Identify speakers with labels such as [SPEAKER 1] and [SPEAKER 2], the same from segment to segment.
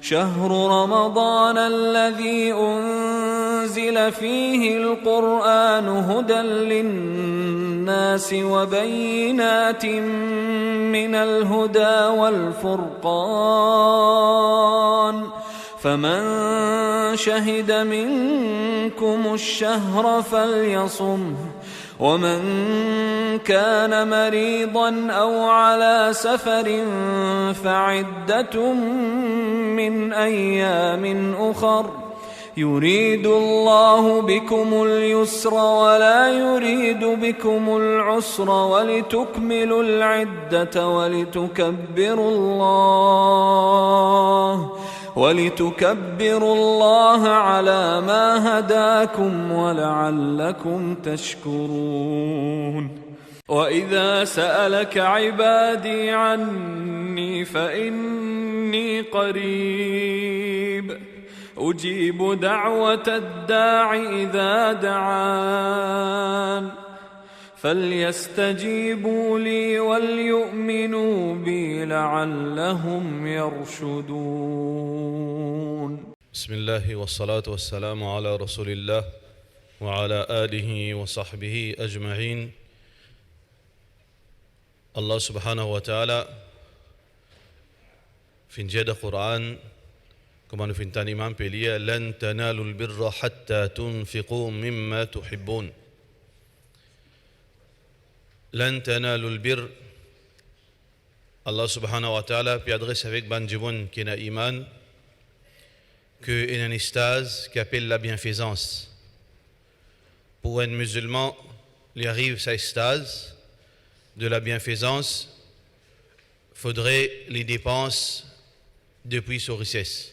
[SPEAKER 1] شهر رمضان الذي أنزل فيه القرآن هدى للناس وبينات من الهدى والفرقان فمن شهد منكم الشهر فليصمه ومن كان مريضا أو على سفر فعدة من أيام أخر يريد الله بكم اليسر ولا يريد بكم العسر ولتكملوا العدة ولتكبروا الله على ما هداكم ولعلكم تشكرون وإذا سألك عبادي عني فإني قريب أجيب دعوة الداع إذا دعان فليستجيبوا لي وليؤمنوا بي لعلهم يرشدون.
[SPEAKER 2] بسم الله والصلاة والسلام على رسول الله وعلى آله وصحبه أجمعين. Allah subhanahu wa ta'ala finjada Quran kama nufintan imam pelia lan tanalul birra hatta tunfiqu mimma tuhibbun. Lan tanalul bir, Allah subhanahu wa ta'ala puis adresse avec Banjibun qui n'a iman que une anistase qui appelle la bienfaisance. Pour un musulman, il arrive sa stase de la bienfaisance, faudrait les dépenses depuis sa richesse.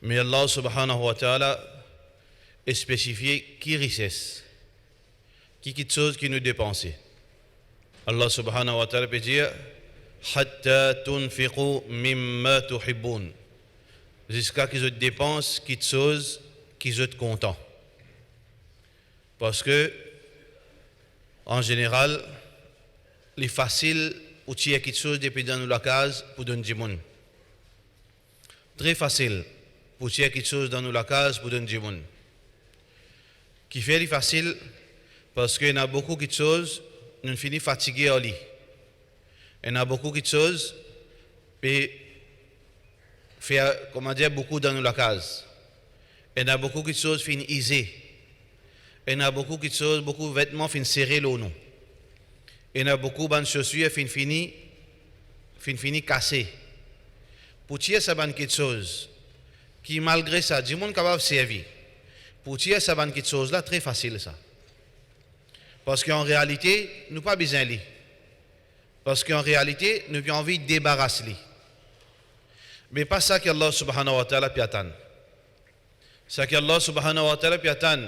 [SPEAKER 2] Mais Allah subhanahu wa ta'ala est spécifié qui richesse, qui quelque chose qui nous dépense. Allah subhanahu wa ta'ala peut dire hatta tunfiqu mimma tuhibbun, jusqu'à qu'ils dépensent quelque chose qu'ils sont contents. Parce que en général, il est facile pour tirer quelque chose depuis dans la case pour donner du monde. Très facile pour tirer quelque chose dans la case pour donner du monde. Qui fait facile parce qu'il y a beaucoup de choses, nous finissons fatigués au lit. Il y a beaucoup de choses, et faire, comment dire, beaucoup dans la case. Il y a beaucoup de choses finissent aisées. Il y a beaucoup de choses, beaucoup de vêtements finissent serrés l'eau. Il y a beaucoup de chaussures finissent cassées. Pour tirer ça quelque chose qui malgré ça, du monde capable de servir. Pour tirer ça quelque chose là, très facile ça. Parce qu'en réalité, nous pas besoin de lui. Parce qu'en réalité, nous avons envie de débarrasser lui. Mais pas ça qu'Allah subhanahu wa ta'ala piatan. Ça qu'Allah subhanahu wa ta'ala piatan.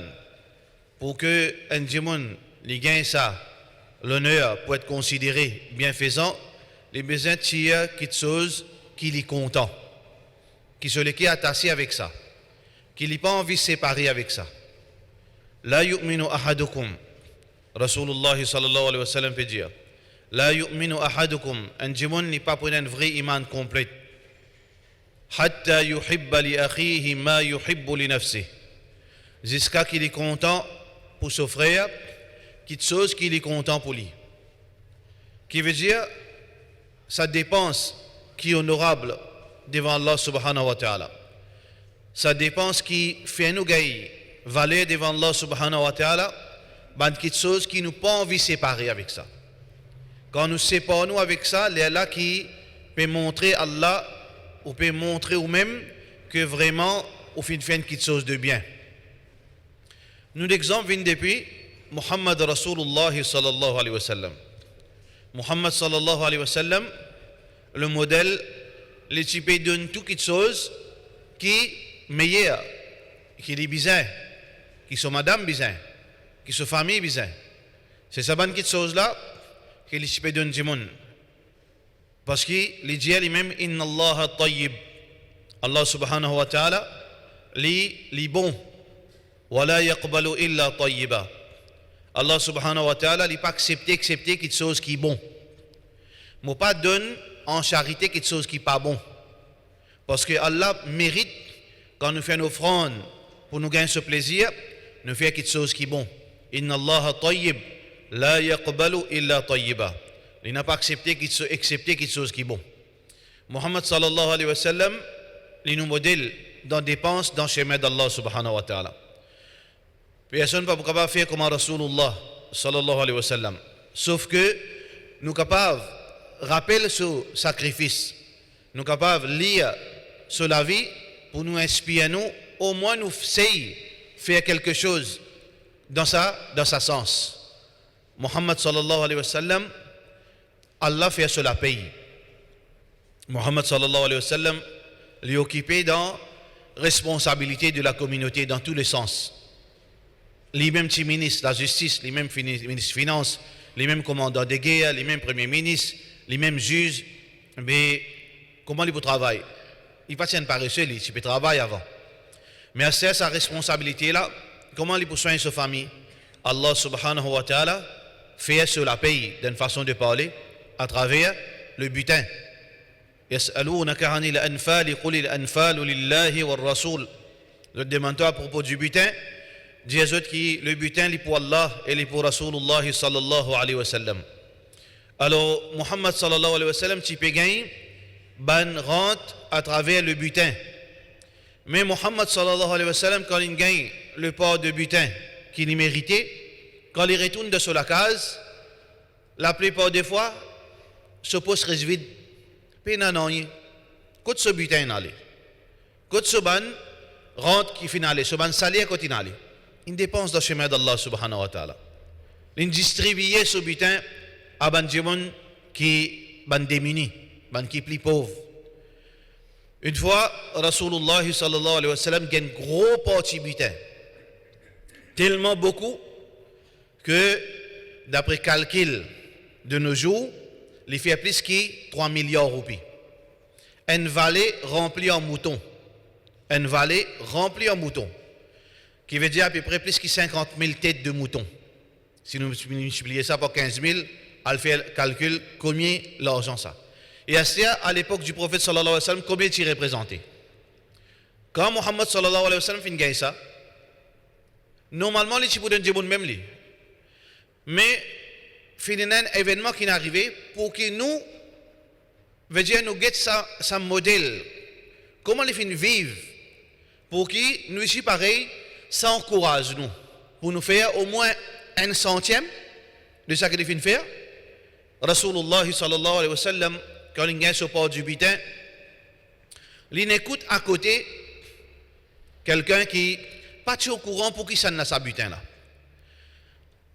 [SPEAKER 2] Pour que un djimoun li gagne ça, l'honneur pour être considéré bienfaisant, les besoins de tirer quelque chose qui est content, qui se est attaché avec ça, qui n'a pas envie de séparer avec ça. La yu'minu ahadukum, Rasulullah sallallahu alayhi wa sallam peut dire, la yu'minu ahadukum, un djimoun n'est pas pour un vrai iman complet, hatta yuhibba li akhihi ma yuhibbu li nafsihi, jusqu'à qu'il est content pour son frère, quelque chose qu'il est content pour lui. Qui veut dire, sa dépense qui est honorable devant Allah subhanahu wa ta'ala. Sa dépense qui fait nous gagner valeur devant Allah subhanahu wa ta'ala, c'est quelque chose qui nous pas envie de séparer avec ça. Quand nous séparons avec ça, c'est là qui peut montrer Allah ou peut montrer nous-mêmes que vraiment, on fait quelque chose de bien. Nous, l'exemple vient depuis Muhammad Rasulullah sallallahu alayhi wa sallam. Muhammad sallallahu alayhi wa sallam, le modèle, les types donne tout quelque chose qui est meilleur, qui est bizarre, qui sont madame bizarre, qui sont famille bizarre. C'est ça, bonne quelque chose là, que les types donnent du monde. Parce que les dieux lui-même, inna Allah tayyib. Allah subhanahu wa ta'ala, les bons. Wala yaqbalu illa tayyiba. Allah subhanahu wa ta'ala n'a pas accepté quelque chose qui est bon. Mais pas donne en charité quelque chose qui n'est pas bon. Parce que Allah mérite, quand nous faisons une offrande pour nous gagner ce plaisir, nous faisons quelque chose qui est bon. Inna Allah tayyib, la yaqbalu illa tayyiba. Il n'a pas accepté quelque chose qui est bon. Muhammad sallallahu alayhi wa sallam, il nous modèle dans dépenses dans le chemin d'Allah subhanahu wa ta'ala. Personne ne peut pas faire comme Rasulullah sallallahu alayhi wa sallam. Sauf que nous sommes capables de rappeler ce sacrifice. Nous sommes capables de lire sur la vie pour nous inspirer, nous, au moins nous essayer faire quelque chose dans sa sens. Muhammad sallallahu alayhi wa sallam, Allah fait cela paye. Muhammad sallallahu alayhi wa sallam lui occupé dans responsabilité de la communauté dans tous les sens. Les mêmes ministres de la justice, les mêmes ministres des finances, les mêmes commandants de guerre, les mêmes premiers ministres, les mêmes juges, mais comment ils peuvent travailler? Ils ne tiennent pas paresseux, ils peuvent travailler avant. Mais c'est sa responsabilité là, comment ils peuvent soigner sa famille? Allah subhanahu wa ta'ala fait sur la paye d'une façon de parler à travers le butin. يسألونك عن الأنفال قل الأنفال لله والرسول. Je demande à propos du butin, dis aux autres que le butin est pour Allah et est pour Rasulullah sallallahu alayhi wa sallam. Alors Muhammad sallallahu alayhi wa sallam tu peux gagner ban rentre à travers le butin. Mais Muhammad sallallahu alayhi wa sallam quand il gagne le port de butin qu'il y méritait, quand il retourne de sur la case, la plupart des fois ce poste reste vide. Pénanoye, quand ce butin n'allait, quand ce ban rentre qui finale, ce ban salaire quand il allait, il dépense dans le chemin d'Allah subhanahu wa ta'ala. Il distribue ce butin à ban djemon qui ban démuni, ban qui plus pauvre. Une fois, Rasulullah sallallahu alayhi wa sallam gagne gros parti butin, tellement beaucoup que d'après calcul de nos jours, il fait plus que 3 milliards de roupies. Une vallée remplie en moutons. Une vallée remplie en moutons. Qui veut dire à peu près plus que 50 000 têtes de moutons. Si nous multiplions ça par 15 000, elle fait le calcul combien l'argent ça. Et à l'époque du prophète sallallahu alayhi wa sallam, combien il représentait? Quand Muhammad sallallahu alayhi wa sallam finit gagner ça, normalement, les types de djeboun même li. Mais fin un événement qui est arrivé pour que nous, veut dire nous get ça modèle. Comment les fins vivent pour que nous ici pareil, ça encourage nous pour nous faire au moins 1/100 de ce que les fins faire. Rasulullah sallallahu alayhi wa sallam quand il gagne ce port du butin, il écoute à côté quelqu'un qui pas au courant pour qui ça n'a sa butin là.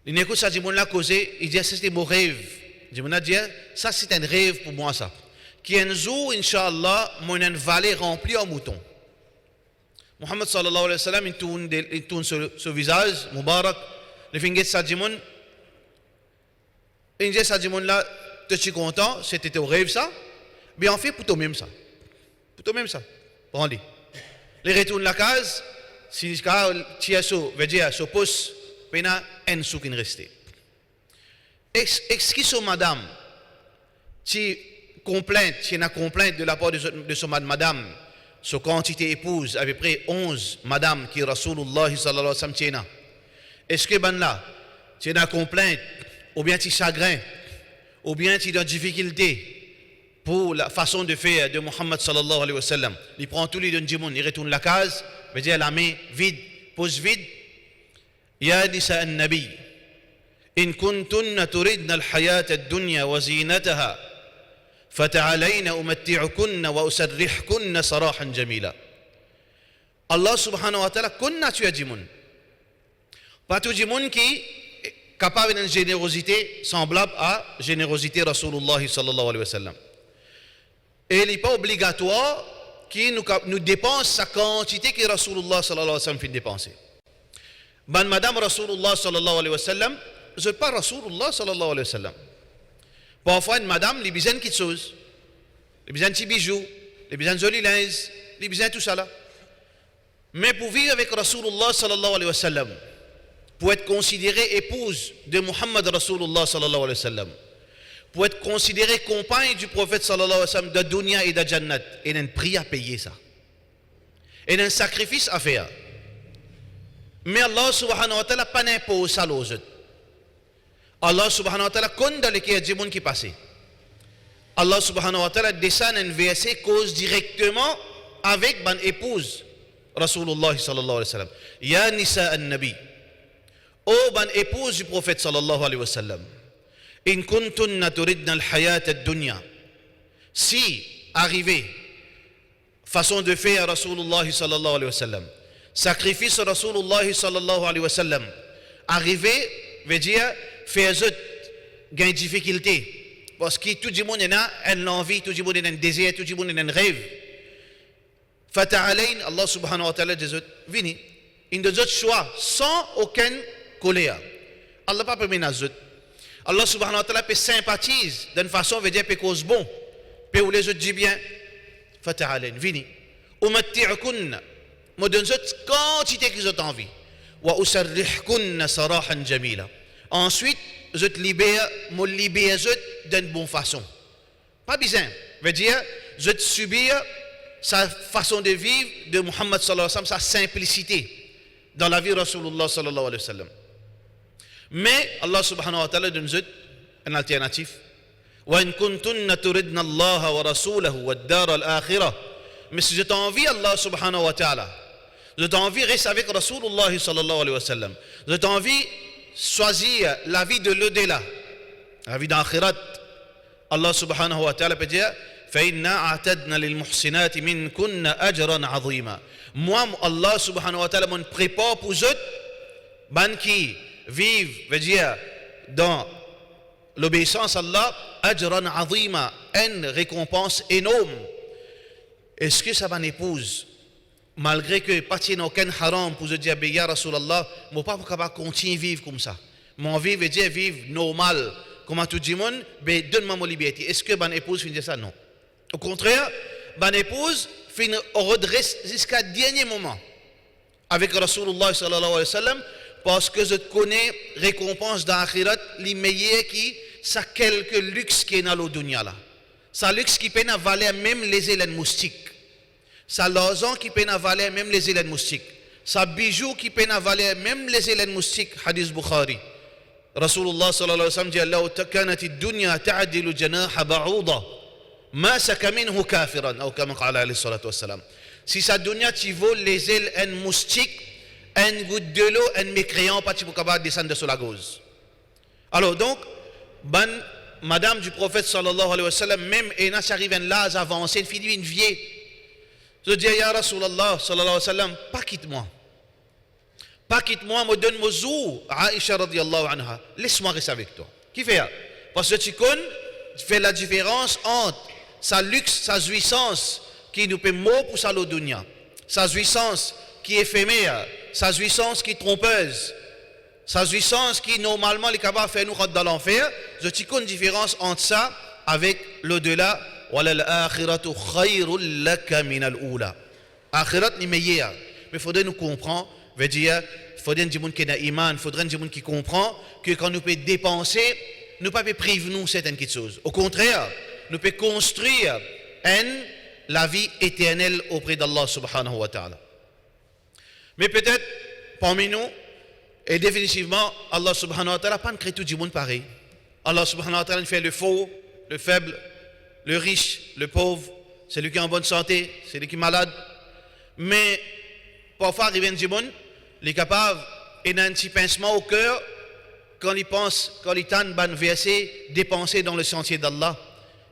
[SPEAKER 2] Il écoute ça, dit mon l'a causé, il dit ça c'était mon rêve. Il dit ça c'est un rêve pour moi ça. Qui un jour, Inch'Allah, mon une vallée remplie en moutons. Muhammad sallallahu alayhi wa sallam, il tourne ce visage, Mubarak, le finger ça dit mon, il dit ça dit mon là, tu es content, c'était ton rêve ça, bien en fait pour toi-même ça. Pour toi-même ça. Prends-le. Il retourne la case, si tu as ça, veut dire, ce poste, il y a un sou qui reste. Excuse madame, tu complainte, tu as une complainte de la part de ce madame, ce quantité épouse, à peu près 11 madame qui Rasulullah sallallahu alayhi wa sallam tiena. Est-ce que ben là, tu as une complainte, ou bien tu es chagrin, ou bien tu es dans difficulté pour la façon de faire de Muhammad sallallahu alayhi wa sallam. Il prend tous les deux djimoun, il retourne la case, veut dire la main vide, pose vide. يا نساء النبي إن كنتن تردن الحياة الدنيا وزينتها فتعالين أمتعكن وأسرحكن سراحا جميلا. Allah subhanahu wa ta'ala كنا تيجمون pas tout le monde qui est capable d'une générosité semblable à la générosité Rasulullah sallallahu alayhi wa sallam. Et il n'est pas obligatoire qu'il nous dépense sa quantité que Rasulullah sallallahu alayhi wa sallam fait dépenser. Ben madame Rasulullah sallallahu alayhi wa sallam, je pas Rasulullah sallallahu alayhi wa sallam. Parfois une madame, les besoin quelque chose, les besoin de petits bijoux, les besoin de jolis linges, les besoin de tout ça là. Mais pour vivre avec Rasulullah sallallahu alayhi wa sallam, pour être considérée épouse de Muhammad Rasulullah sallallahu alayhi wa sallam, pour être considéré compagne du prophète sallallahu alayhi wa sallam de dunya et de jannat. Il y a un prix à payer ça. Il y a un sacrifice à faire. Mais Allah subhanahu wa ta'ala pas n'impose ça aux autres. Allah subhanahu wa ta'ala condamne les gens qui passent. Allah subhanahu wa ta'ala descend un verset cause directement avec ban épouse Rasulullah sallallahu alayhi wa sallam. Ya nisa an-nabi. Oh ban épouse du prophète sallallahu alayhi wa sallam. In kuntunna turidna al-hayat ad-dunya. Si arrivé façon de faire Rasulullah sallallahu alayhi wa sallam. Sacrifice Rasulullah sallallahu alayhi wa sallam. Arrivé veut dire faire gain difficulté. Parce que tout le monde a une envie, tout le monde a un désir, tout le monde a un rêve. Fata'alain, Allah subhanahu wa ta'ala dit, vini. Il nous a choix sans aucune colère. Allah pas permis à zut. Allah subhanahu wa ta'ala peut sympathise d'une façon, veut dire, peut cause bon. Peut ou les autres dit bien. Fata'alain, vini. Umatti'ukunna. Moi donne zut quantité qu'ils ont envie. Wa usarrihkunna sarahan jamila. Ensuite, je te libère, me libère d'une bonne façon. Pas besoin. Veut dire, je te subir sa façon de vivre de Muhammad sallallahu alayhi wa sallam, sa simplicité dans la vie de Rasulullah sallallahu alayhi wa sallam. Mais Allah subhanahu wa ta'ala donne une alternative. Wa in kuntunna turidna Allah wa rasulahu wa ad-dar al-akhirah. Mais si je t'envie Allah subhanahu wa ta'ala, je t'envie rester avec Rasulullah sallallahu alayhi wa sallam. Je t'envie choisir la vie de l'au-delà, la vie d'akhirat. Allah subhanahu wa ta'ala peut dire فَإِنَّا أَعْتَدْنَا لِلْمُحْسِنَاتِ مِنْكُنَّ أَجْرًا عَظِيمًا. Moi, Allah subhanahu wa ta'ala me prépare pour eux, ban qui vivent, veut dire, dans l'obéissance à Allah, أَجْرًا عَظِيمًا, une récompense énorme. Est-ce que ça va m'épouse? Malgré que pas tienne aucun haram pour se dire ya Rasulallah, moi pas capable continuer vivre comme ça. Mon vie veut dire vivre normal comme tout le monde, mais donne-moi mon liberté. Est-ce que mon épouse finit ça? Non. Au contraire, mon épouse finit redresse jusqu'à dernier moment avec Rasulullah sallallahu alayhi wa sallam, parce que je connais récompense d'akhirat les meilleurs qui ça quelques luxe qui est dans le dunya là. Ça luxe qui peut valer même les élèves moustiques. Ça l'argent qui peut avaler même les élèves moustiques. Ça bijou qui peut avaler même les élèves moustiques. Hadith Bukhari. Rasulullah sallallahu alayhi wa sallam dit Allah kanat ad-dunya ta'dilu janaha ba'uda ma saka minhu kafiran ou comme qala alayhi salatu wassalam. Si sa dunya tu vole les ailes un moustique, un goutte de l'eau, un mécréant pas tu peux capable descendre sur la gauze. Alors donc madame du prophète sallallahu alayhi wa sallam même et n'a arrive un l'âge avancé, une fille une vieille. Je dis, ya Rasulallah, sallallahu alayhi wa sallam, pas quitte-moi. Pas quitte-moi, me donne-moi zou, Aïcha radiyallahu anha. Laisse-moi rester avec toi. Qui fait ça? Parce que tu connais, tu fais la différence entre sa luxe, sa jouissance, qui nous peut mot pour sa dunya, sa jouissance qui est éphémère, sa jouissance qui est trompeuse, sa jouissance qui normalement est capable de faire nous rentrer dans l'enfer. Je te connais une différence entre ça avec l'au-delà. وَلَلْآخِرَةُ خَيْرٌ لَكَ مِنَ الْأُولَى. Akhirat ni meilleur. Mais il faudrait nous comprendre, veut dire, il faudrait un monde qui a iman, il faudrait un monde qui comprend que quand nous pouvons dépenser, nous ne pouvons pas priver nous certaines choses. Au contraire, nous pouvons construire la vie éternelle auprès d'Allah subhanahu wa ta'ala. Mais peut-être, parmi nous, et définitivement, Allah subhanahu wa ta'ala n'a pas créé tout le monde pareil. Allah subhanahu wa ta'ala fait le faux, le faible, le riche, le pauvre, celui qui est en bonne santé, celui qui est malade. Mais parfois, arrive un monde, il est capable, il a un petit pincement au cœur quand il pense, quand il tente un verset dépenser dans le sentier d'Allah,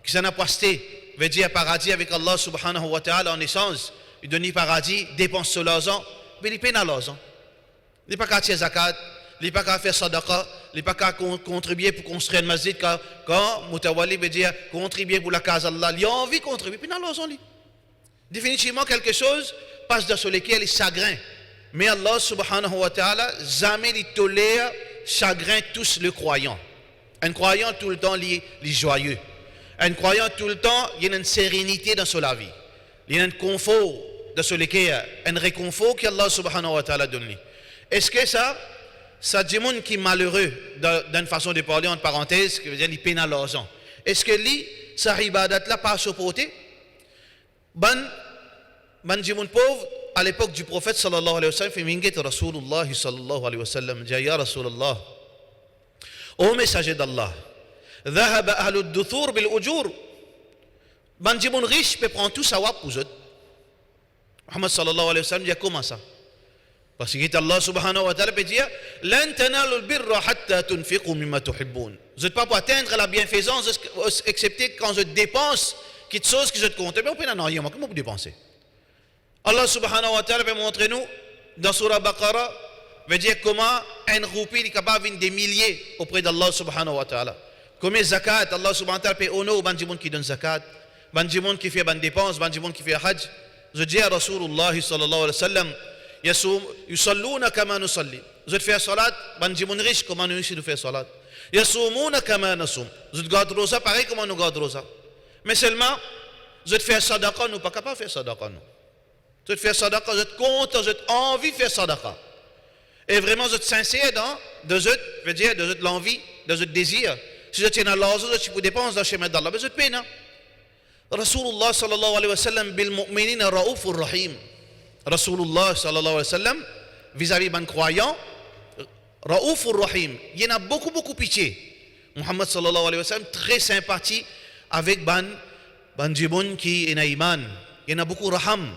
[SPEAKER 2] qui s'en a posté, veut dire paradis avec Allah subhanahu wa ta'ala en essence, il donne paradis, dépense sur l'argent, mais il peine à l'argent. Il n'est pas qu'à tirer zakat, il n'est pas qu'à faire sadaqa, il n'est pas qu'à contribuer pour construire une masjid, quand Moutawali veut dire contribuer pour la case d'Allah, il a envie de contribuer, puis dans l'argent. Définitivement, quelque chose passe dans lequel il chagrin. Mais Allah subhanahu wa ta'ala, jamais il tolère chagrin tous les croyants. Un croyant tout le temps, il est joyeux. Un croyant tout le temps, il y a une sérénité dans sa vie. Il y a un confort dans lequel, un réconfort qu'Allah subhanahu wa ta'ala donne. Est-ce que ça dit monde qui est malheureux d'une façon de parler, entre parenthèses, qui veut dire qu'il peine à l'argent. est-ce que lui sa ibadat là pas supporté ban jimoun pauvre à l'époque du prophète sallallahu alayhi wa sallam fait minget Rasulullah sallallahu alayhi wa sallam dit ya Rasulullah ô messager d'Allah ذهب أهل الدثور بالأجور ban jimoun riche peut prendre tout ça pour eux. Muhammad sallallahu alayhi wa sallam dit comment ça parce que Allah subhanahu wa ta'ala peut dire lan tanalu al-birra hatta tunfiqu mimma tuhibbun. Vous n'êtes pas pour atteindre la bienfaisance excepté quand je dépense quelque chose que je te compte. Mais on peut en rien, comment vous dépensez? Allah subhanahu wa ta'ala peut montrer nous dans surah Baqarah veut dire comment un roupie est capable de des milliers auprès d'Allah subhanahu wa ta'ala. Combien zakat Allah subhanahu wa ta'ala peut honorer ban jimoun qui donne zakat, ban jimoun qui fait ban dépense, ban jimoun qui fait hajj. Je dis à Rasulullah sallallahu alayhi wa sallam yusalluna kama nusalli. Vous êtes fait salat, ban jimoun riche comment nous ici nous fait salat. Yasumuna kama nasum. Vous êtes garde rosa pareil comment nous garde rosa. Mais seulement vous êtes fait sadaqa nous pas capable faire sadaqa nous. Vous êtes fait sadaqa, vous êtes content, vous êtes envie de faire sadaqa. Et vraiment vous êtes sincère dans de cette veut dire de cette l'envie, de cette désir. Si vous êtes dans l'argent, si vous dépensez dans le chemin d'Allah, vous êtes peine. Rasulullah sallallahu alayhi wa sallam bil mu'minina raoufur rahim. Rasulullah sallallahu alayhi wa sallam vis-à-vis ban croyant raoufur rahim. Il y en a beaucoup pitié. Muhammad sallallahu alayhi wa sallam très sympathie avec ban jibun qui est iman. Il y en a beaucoup raham.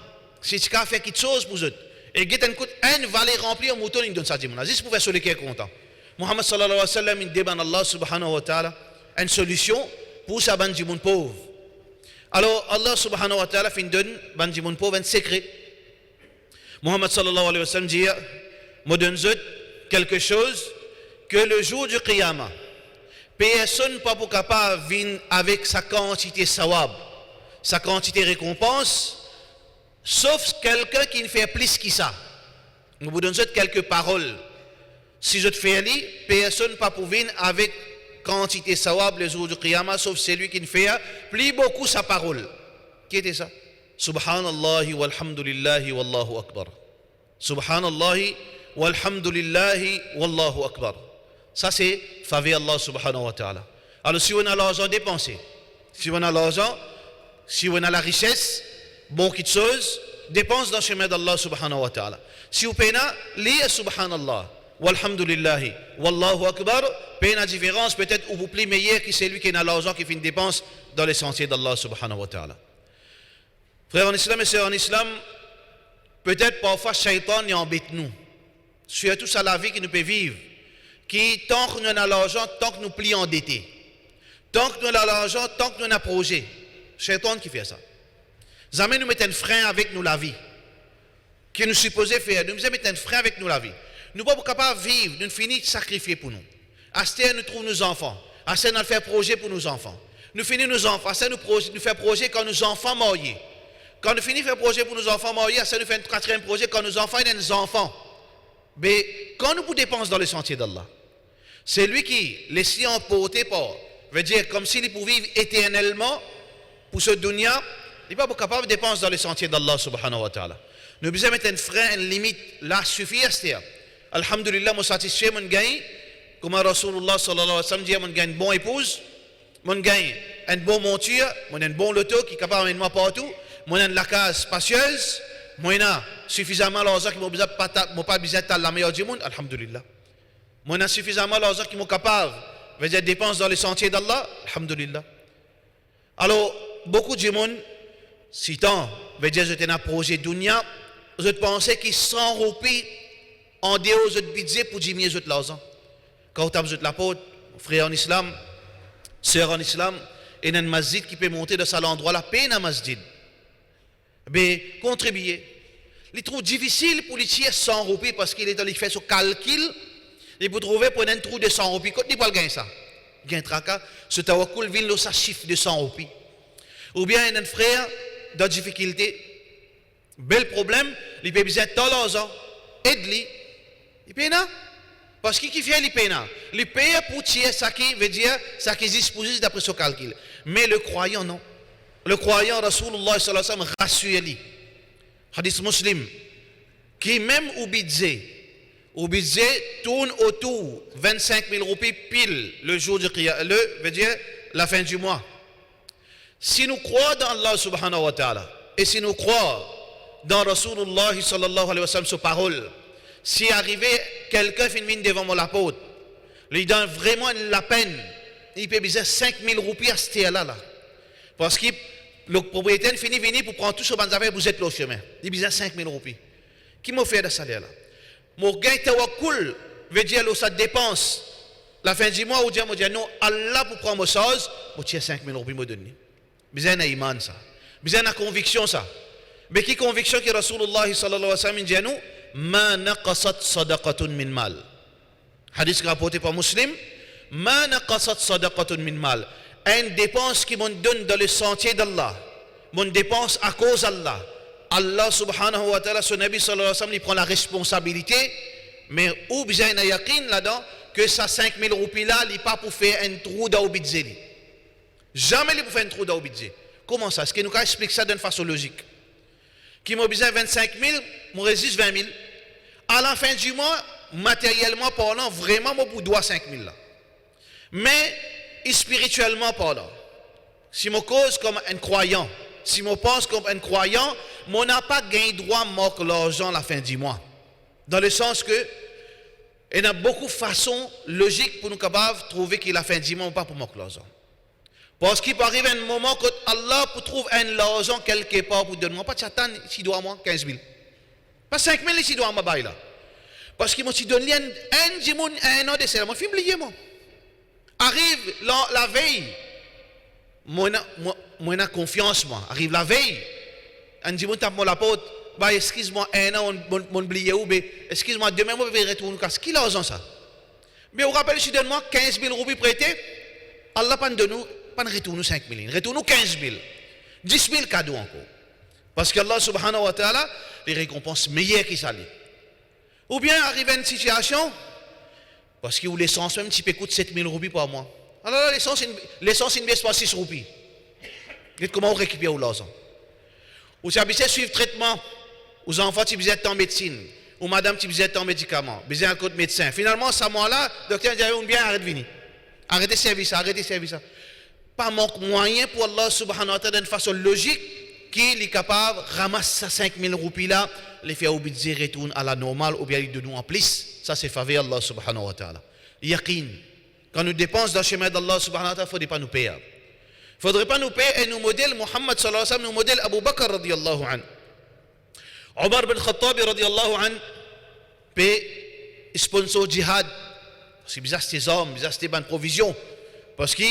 [SPEAKER 2] Si tu as fait quelque chose pour eux et get un valet rempli en mouton il donne ça jibun. Juste pour faire celui qui est content. Muhammad sallallahu alayhi wa sallam il demande Allah subhanahu wa ta'ala une solution pour sa ban jibun pauvre. Alors Allah subhanahu wa ta'ala fin donne ban jibun pauvre un secret. Muhammad sallallahu alayhi wa sallam dit me donne quelque chose que le jour du qiyamah personne pas pour capable venir avec sa quantité sawab, sa quantité récompense sauf quelqu'un qui ne fait plus que ça. Je vous donne quelques paroles. Si je te fais lire, personne pas pour venir avec quantité sawab le jour du qiyamah sauf celui qui ne fait plus beaucoup sa parole. Qui était ça? Subhanallahi walhamdulillahi wallahu akbar. Subhanallahi walhamdulillahi wallahu akbar. Ça c'est faveur Allah subhanahu wa ta'ala. Alors si on a l'argent dépensé, si on a l'argent, si on a la richesse, bon quelque chose, dépense dans le chemin d'Allah subhanahu wa ta'ala. Si vous payez, liez subhanallah. Walhamdulillahi, wallahu akbar, paye la différence peut-être ou vous plaît meilleur que celui qui a l'argent qui fait une dépense dans les sentiers d'Allah subhanahu wa ta'ala. Frères en islam et sœurs en islam, peut-être parfois shaitan y embête nous. Surtout ça la vie qui nous peut vivre. Qui tant que nous avons l'argent, tant que nous plions endettés. Tant que nous avons l'argent, tant que nous avons un projet. Shaitan qui fait ça. Jamais nous mettons un frein avec nous la vie. Qui nous supposait faire. Nous mettons un frein avec nous la vie. Nous ne sommes pas capables de vivre, nous finissons de sacrifier pour nous. À ce temps, nous trouvons nos enfants. À ce temps, nous faisons projet pour nos enfants. Nous finissons nos enfants. À ce temps, nous faisons projet quand nos enfants meurent. Quand nous finissons de faire projet pour nos enfants meurent, à ce temps, nous faisons un quatrième projet quand nos enfants ont des enfants. Mais quand nous dépensons dans le sentier d'Allah, c'est lui qui, les siens portés par, veut dire comme s'il pouvait vivre éternellement pour ce dunya, il n'est pas capable de dépenser dans le sentier d'Allah subhanahu wa ta'ala. Nous devons mettre un frein, une limite, là suffit à ce temps. Alhamdulillah, je suis satisfait, je gagne. Comme Rasulullah sallallahu alayhi wa sallam dit, je gagne une bonne épouse, je gagne une bonne monture, je gagne un bon loto qui est capable d'amener moi partout, je gagne la case spacieuse, je gagne suffisamment d'argent qui ne pas besoin de la meilleure du monde, alhamdulillah. Je gagne suffisamment d'argent qui est capable de faire des dépenses dans les sentiers d'Allah, alhamdulillah. Alors, beaucoup de monde, si tant, veut dire que je un projet dunya, je pensais qu'ils sont roupés en dehors de budget pour diminuer l'argent. Quand vous avez l'apôtre, frère en islam, sœur en islam, et il y a un masjid qui peut monter de cet endroit-là, payer un masjid. Mais contribuer. Il trouve difficile pour les tiers 100 roupies parce qu'il est dans les faits sur calcul. Il peut trouver pour un trou de 100 roupies. Quand il peut gagner ça, il y a un tracas, ce tawakkul vient de sa chiffre de 100 roupies. Ou bien il y a un frère dans difficulté. Bel problème, il peut besoin de tout l'argent. Aide-lui. Il paye là. Parce qu'il fait il paye là. Il paye pour tirer ça qui veut dire ça qui est disposé d'après son calcul. Mais le croyant non. Le croyant Rasulullah sallallahu alayhi wa sallam rassure-lui. Hadith muslim. Qui même au budget tourne autour 25 000 roupies pile le jour du qiyamah. Veut dire la fin du mois. Si nous croyons dans Allah subhanahu wa ta'ala, et si nous croyons dans Rasulullah sallallahu alayhi wa sallam, sa parole, si arrivé quelqu'un finit devant mon apôtre, lui donne vraiment la peine, il peut besoin 5000 roupies à ce là. Parce que le propriétaire finit venir pour prendre tout ce banc affaires, vous êtes le chemin. Il a besoin 5000 roupies. Qui m'a fait de salaire là? Mon gain tawakkul veut dire que ça dépense. La fin du mois, on dit non, Allah pour prendre mon chose, je tiens 5000 roupies me donner. Besoin d'un iman ça. Besoin d'une conviction ça. Mais qui conviction que Rasulullah sallallahu alayhi wa sallam dit nous, ma naqasat sadaqatun min mal. Hadith rapporté par Muslim, ma naqasat sadaqatun min mal. Une dépense qui m'on donne dans le sentier d'Allah, mon dépense à cause d'Allah. Allah subhanahu wa ta'ala, son Nabi sallallahu alayhi wa sallam, il prend la responsabilité, mais où besoin d'un yaqin là-dedans, que ça 5000 roupies là, il n'est pas pour faire un trou dans le budget. Jamais il pour faire un trou dans le budget. Comment ça? Est-ce que nous expliquer ça d'une façon logique? Qui m'a besoin 25 000, moi résiste 20 000. À la fin du mois, matériellement parlant, vraiment, moi pour dois 5 000 là. Mais spirituellement parlant, si je cause comme un croyant, si je pense comme un croyant, on n'a pas gagné droit à manquer l'argent à la fin du mois. Dans le sens que il y a beaucoup de façons logiques pour nous capables de trouver qu'il a fin du mois ou pas pour manquer l'argent. Parce qu'il peut arriver un moment que Allah peut trouver un argent quelque part pour donner. Pas de chatan, s'il doit à moi 15 000. Pas 5 000, s'il doit à moi là. Parce qu'il m'a donné un an de salaire. Moi, je suis oublié, moi. Arrive la veille. Moi, j'ai confiance, moi. Arrive la veille. Un dit, tape moi la porte. Bah, excuse-moi, un an, mon oublié ou, excuse-moi, demain, moi, je vais retourner. Qui a l'argent, ça? Mais vous rappelez, si je donne moi 15 000 roupies prêtés, Allah pas de nous. Pas retourner 5 000, retourne 15 000, 10 000 cadeaux encore. Parce que Allah subhanahu wa ta'ala, les récompenses meilleures qui s'allient. Ou bien arriver à une situation, parce que l'essence même, tu peux coûter 7 000 roupies par mois. Alors l'essence, il ne baisse pas 6 roupies. Comment on récupère l'argent? Ou si tu as suivre traitement, aux enfants, tu as en médecine, ou madame, tu as en médicament, tu as un code médecin. Finalement, ce mois-là, le docteur dit, bien, arrête de venir. Arrêtez service, arrêtez service. Pas manque moyen pour Allah subhanahu wa ta'ala d'une façon logique qu'il est capable de ramasser 5 000 roupies là, les faire au budget retourne à la normale ou bien il de nous en plus. Ça c'est faveur Allah subhanahu wa ta'ala. Yaqin. Quand nous dépensons dans le chemin d'Allah subhanahu wa ta'ala, il ne faudrait pas nous payer. Il ne faudrait pas nous payer et nous modèle Muhammad sallallahu alayhi wa sallam, nous modèle Abu Bakr radiyallahu anhu. Omar bin Khattab radiyallahu anhu paye sponsor jihad. C'est bizarre ces hommes, bizarre ces bonnes provisions. Parce que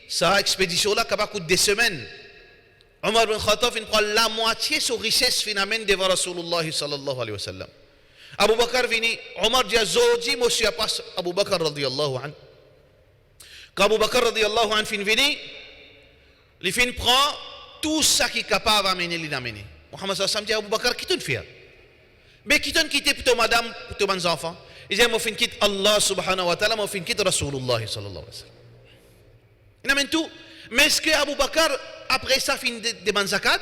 [SPEAKER 2] sa expédition-là, qui va coûter des semaines. Omar bin Khattab, il prend la moitié de sa richesse finalement devant Rasulullah sallallahu alayhi wa sallam. Abu Bakr vini, Omar dit, Zodi, monsieur passe Abu Bakr radiyallahu anhu. Quand Abu Bakr radiyallahu anhu fin vini, il fin prend tout ça qui est capable d'amener, il l'amène. Muhammad sallallahu alayhi wa sallam dit, Abu Bakr, qui t'en fait? Mais qui t'en quitte pour ton madame, pour tes enfants? Il dit, moi fin quitte Allah subhanahu wa ta'ala, moi fin quitte Rasulullah sallallahu alayhi wa sallam. Il amène tout. Mais est-ce que Abu Bakr, après ça, finit de zakat?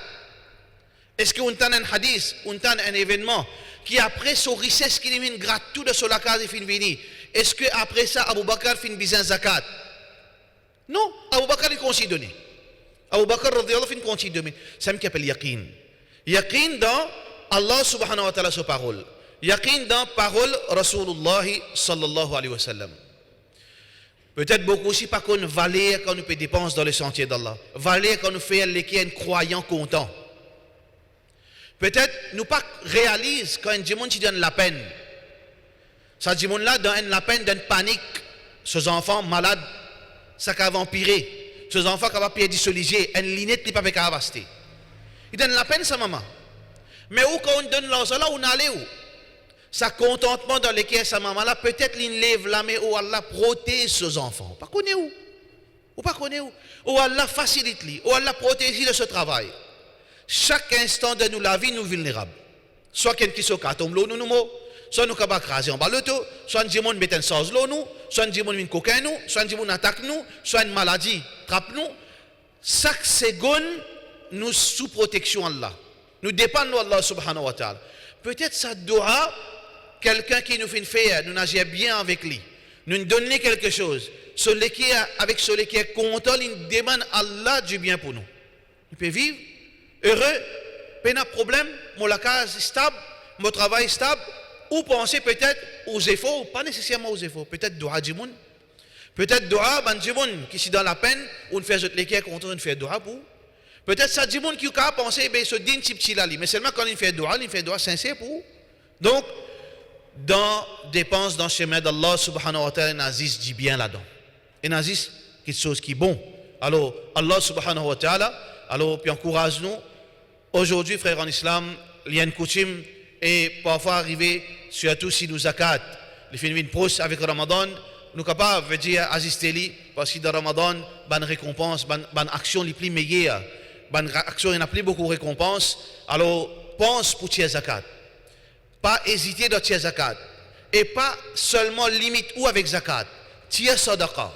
[SPEAKER 2] Est-ce qu'on a un hadith, on a un événement qui, après son richesse qui est gratuit de sur la case, il finit venir? Est-ce que après ça, Abu Bakr finit bizan zakat? Non, Abu Bakr il continue de donner. Abu Bakr radiyallahu finit continue de donner. C'est ce qu'on appelle yaqin. Yaqin dans Allah subhanahu wa ta'ala sa parole. Yaqin dans parole Rasulullah sallallahu alayhi wa sallam. Peut-être beaucoup aussi pas qu'on valait quand nous peut dépenser dans le sentier d'Allah. Valait quand nous fait un croyant content. Peut-être nous pas réalise quand un démon qui donne la peine. Ça démon là donne la peine, donne panique. Ces enfants malades, ça va empirer. Ces enfants qui vont perdre soliger, une lunette qui pas capable abaster. Il donne la peine sa maman. Mais où quand on donne l'argent là, on allait où? Sa contentement dans lequel sa maman là, peut-être il lève la main où Allah protège ses enfants. Pas connaît où? Ou pas connaît où? Où Allah facilite lui, où Allah protège de ce travail. Chaque instant de nous la vie nous vulnérables. Soit quelqu'un qui se tombe l'eau nous, soit nous capable craser en bas le tout, soit un démon met un sens l'eau nous, soit un démon met un coquin nous, soit un démon attaque nous, soit une maladie trappe nous. Chaque seconde nous sous protection Allah. Nous dépendons d'Allah subhanahu wa ta'ala. Peut-être ça doit quelqu'un qui nous fait faire, nous agir bien avec lui, nous donner quelque chose. celui qui est content, il demande à Allah du bien pour nous. Il peut vivre heureux, pas de problème, mon case stable, mon travail stable, ou penser peut-être aux efforts, pas nécessairement aux efforts, peut-être dua du monde. Peut-être dua, ban du monde qui est dans la peine, ou ne fait les qui est content, on fait dua pour. Peut-être ça du monde qui a pensé, ben ce din petit là, mais seulement quand il fait dua sincère pour. Donc, dans dépense dans le chemin d'Allah subhanahu wa ta'ala, Nazis dit bien là-dedans. Et Nazis, quelque chose qui est bon. Alors, Allah subhanahu wa ta'ala, alors, puis encourage-nous. Aujourd'hui, frères en islam, il y a une coutume, et parfois arriver, surtout si nous zakat, les phénomènes proches avec Ramadan, nous sommes capables de dire assister parce que dans Ramadan, bonne récompense, bonne action les plus meilleures, bonne action, il n'y a plus beaucoup de récompenses. Alors, pense pour tirer zakat. Pas hésiter de tirer zakat. Et pas seulement limite ou avec zakat. Tirer sadaqa.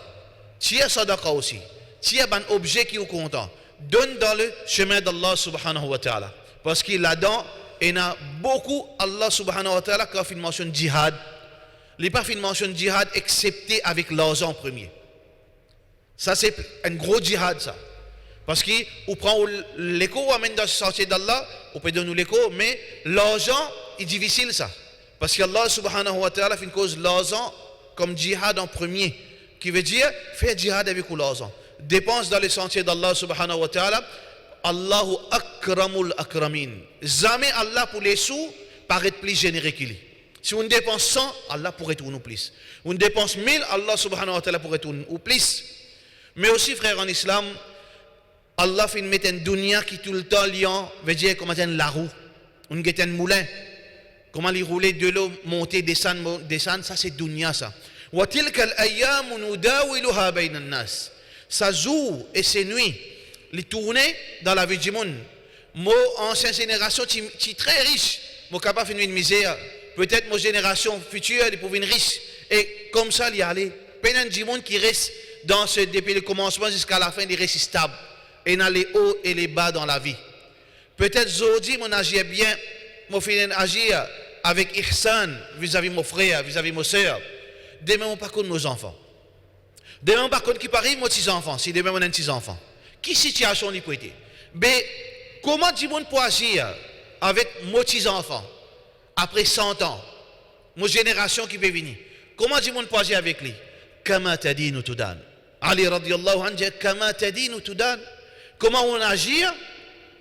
[SPEAKER 2] Tirer sadaqa aussi. Tirer un objet qui est content. Donne dans le chemin d'Allah subhanahu wa ta'ala. Parce qu'il là-dedans, il y a beaucoup, Allah subhanahu wa ta'ala, qui a fait une mention de djihad. Il n'y a pas fait une mention de djihad excepté avec l'argent en premier. Ça, c'est un gros djihad, ça. Parce qu'on prend l'écho, on amène dans le sentier d'Allah, on peut donner l'écho, mais l'argent est difficile, ça. Parce qu'Allah subhanahu wa ta'ala fait une cause l'argent comme djihad en premier, qui veut dire faire djihad avec l'argent. Dépense dans le sentier d'Allah subhanahu wa ta'ala, Allahu akramul akramin. Jamais Allah pour les sous paraît plus généreux qu'il est. Si on dépense 100, Allah pourrait tout nous plus. On dépense 1000, Allah subhanahu wa ta'ala pourrait tout nous plus. Mais aussi, frère en islam, Allah fait mettre une dunya qui tout le temps liant, veut dire comment la roue. On get un moulin. Comment les rouler de l'eau, monter, descendre, ça c'est dunya ça. Wa tilka al-ayyam nudawiluha bayna an-nas. Ça joue et c'est nuit. Les tourner dans la vie du monde. Mon ancienne génération, qui est très riche, mon capable de faire une misère. Peut-être mon génération future, elle pour une riche. Et comme ça, il y a les pénans du monde qui reste dans ce, depuis le commencement jusqu'à la fin, il reste stable. Et dans les hauts et les bas dans la vie. Peut-être aujourd'hui, mon agir bien, mon frère agir avec ihsan vis-à-vis mon frère, vis-à-vis mon soeur. Demain, on par contre nos enfants. Demain, par contre, qui parie, mon petits enfants. Si demain, on a un petit enfant. Qui situation il peut être? Mais comment du monde peut agir avec mon petits enfants après 100 ans, mon génération qui peut venir? Comment du monde peut agir avec lui? Kama tadinu tudan. Ali radiyallahu anhu dit Kama tadinu tudan. Comment on agit?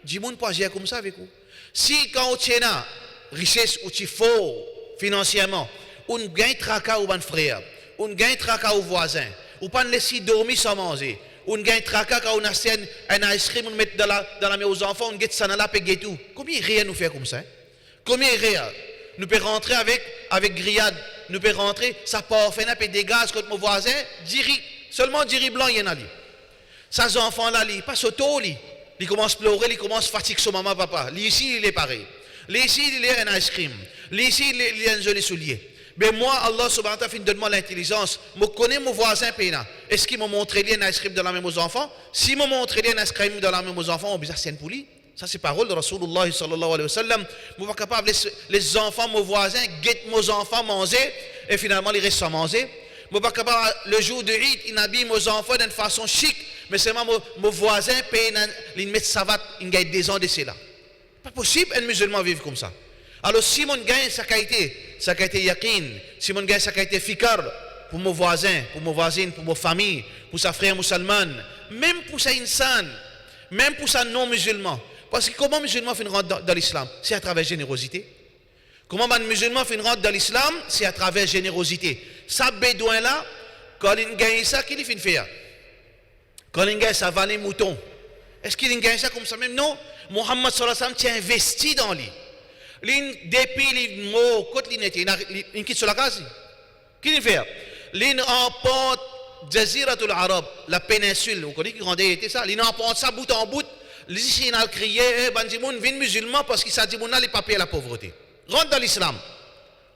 [SPEAKER 2] Du monde peut agir comme ça avec vous. Si quand on tient la richesse ou tu fort financièrement, on gagne tracas au bon frère, on gagne tracas au voisin, ou pas laisser dormir sans manger. On gagne tracas quand on a un ice cream, on met dans la main aux enfants, on gagne ça dans la paix tout. Combien de rien nous fait comme ça? Combien de rien? Nous pouvons rentrer avec grillade, nous pouvons rentrer, ça part, faire un peu de gaz contre mon voisin, seulement 10 riz blanc, il y en a. Ces enfants-là, ils passent au taux, ils commencent à pleurer, ils commencent à fatiguer son maman, papa. Ici, il est pareil. Ici, il est un ice cream. Ici, il est un joli soulier. Mais moi, Allah subhanahu wa ta'ala donne-moi l'intelligence. Je connais mon voisin Péna. Est-ce qu'il m'a montré un ice cream dans la même aux enfants? Si m'a montré un ice cream dans la même aux enfants, on dit c'est pour lui. Ça, c'est parole de Rasulullah sallallahu alayhi wa sallam. Je ne suis pas capable de les enfants, mon voisin, guettent mes enfants manger et finalement, ils restent sans manger. Je ne suis pas capable, le jour de Eid, ils habillent mes enfants d'une façon chic, mais seulement mon voisin, ils mettent savate, ils gagnent des ans de cela. Pas possible, un musulman vivre comme ça. Alors, si mon gagne sa qualité yakin, si mon gagne sa qualité fikar, pour mon voisin, pour mon voisine, pour ma famille, pour sa frère musulman, même pour sa insan, même pour sa non-musulman. Parce que comment un musulman fait une rentre dans l'islam? C'est à travers générosité. Comment un musulman fait une rentre dans l'islam? C'est à travers générosité. Ça, bédouin là, quand il gagne ça, qu'il fait faire? Quand il gagne ça, valet mouton. Est-ce qu'il gagne ça comme ça même? Non. Mohammed sallallahu alayhi wa sallam tient investi dans lui. Depuis les mots, quand il quitte sur la case, qu'est-ce qu'il fait? Il emporte Jaziratul Arab, la péninsule, vous connaissez qui rendait ça? Il emporte ça bout en bout. Il a crié, Bandimoun, viens musulman parce qu'il s'est dit, mon les papiers à la pauvreté. Rentre dans l'islam.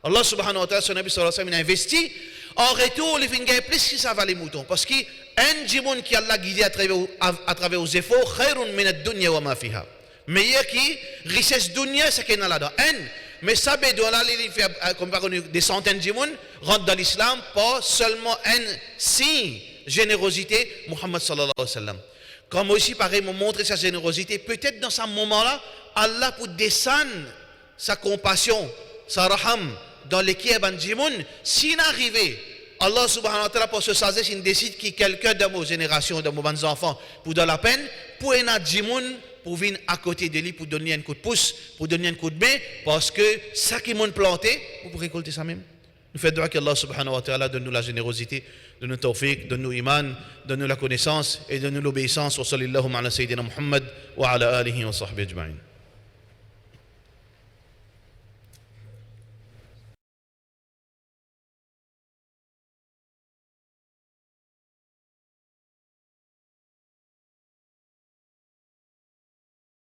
[SPEAKER 2] Allah subhanahu wa ta'ala, son Nabi sallallahu alayhi wa sallam, il a investi. En retour, il fait plus que ça va les moutons. Parce qu'un djimoun qui Allah guidé à travers aux efforts, khairun min ad-dunya wa ma fiha. Meilleur qui richesse dunya, c'est qu'il y a là-dedans. Mais ça, il fait comme par des centaines de djimoun, rentre dans l'islam, pas seulement un si générosité Muhammad sallallahu alayhi wa sallam. Quand Moïse pareil m'a montré sa générosité, peut-être dans ce moment-là, Allah pour descendre sa compassion, sa raham dans l'équipe d'Anjimoun, s'il arrivé, Allah subhanahu wa ta'ala pour se saisir, s'il décide qu'il y a quelqu'un de nos générations, de nos enfants, pour dans la peine, pour un Anjimoun, pour venir à côté de lui, pour donner un coup de pouce, pour donner un coup de main, parce que ça qui m'ont planté, vous pouvez récolter ça même. Nous faisons que Allah subhanahu wa ta'ala donne-nous la générosité, donne-nous tawfiq, donne-nous iman, donne-nous la connaissance et donne-nous l'obéissance. Wa sallallahu ala sayyidina Muhammad wa ala alihi wa sahbihi ajma'in.